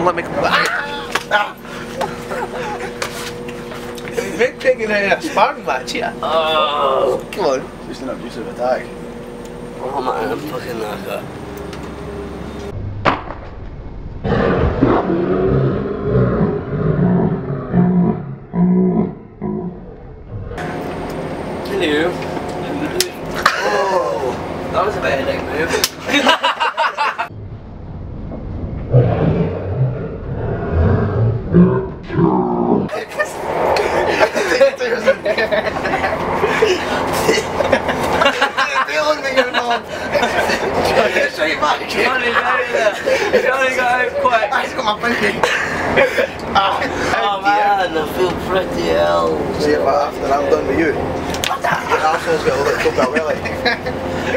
Don't let me come back. We're taking a sparring match here. Oh, come on. Just an abusive attack. Oh man, I'm fucking knackered. Hello. Oh, that was a bad leg move. Johnny, go there. Johnny, go quick. He's got my pinky. Oh man, I feel pretty ill. See if after I'm done with you. Your arsehole's got a little coke out really.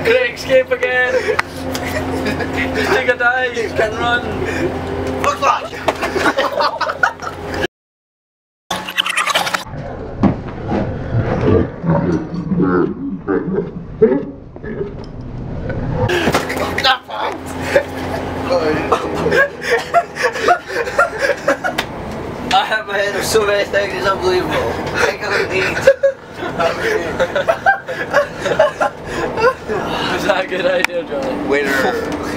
Great escape again. Just take a dive, you can run. Look like. I have my head of so many things, it's unbelievable. I can't eat. Was that a good idea, Johnny? Winner.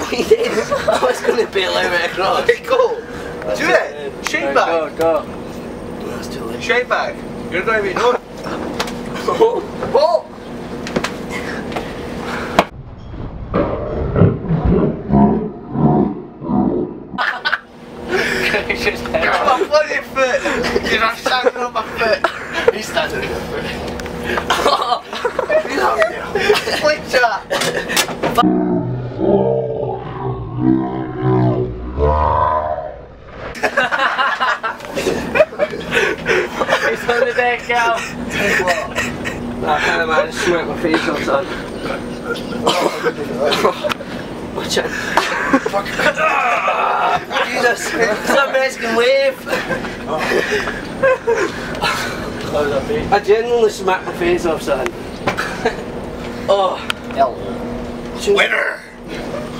He did. I was going to bail him across. Okay, go. Do it. Shake back. Go. That's too late. Shake back. You're going to be no. Oh. My bloody foot! You're not standing on my foot! He's standing on your foot. Flick shot! He's on the deck now! That kind of man smacked my face off, son. Watch out. Jesus, it's a Mexican wave. I genuinely smacked my face off, son. Oh. Winner!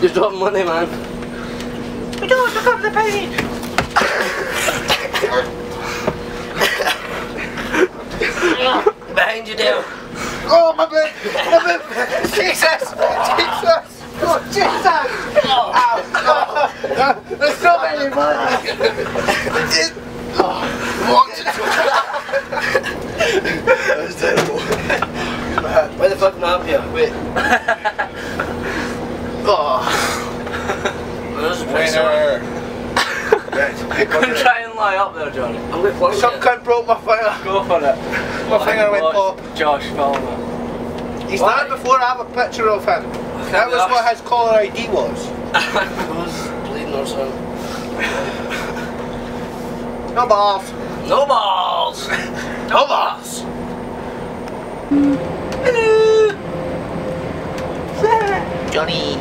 You're dropping money, man. We don't look up the penny! Behind you, Dale. Oh, my bad! My bad! Jesus! Jesus! Oh, Jesus! Oh, ow! Oh, there's so many money! What? That was terrible. Where the fuck am I up here? Wait. Oh. There's a place there. I'm gonna try and lie up there, Johnny. I'm gonna plug Some cunt broke my finger. Go for it. My finger went pop. Josh, follow me. He's died before I have a picture of him. That was what his caller ID was. I was bleeding or something. No balls. No balls! No balls. Hello! Johnny.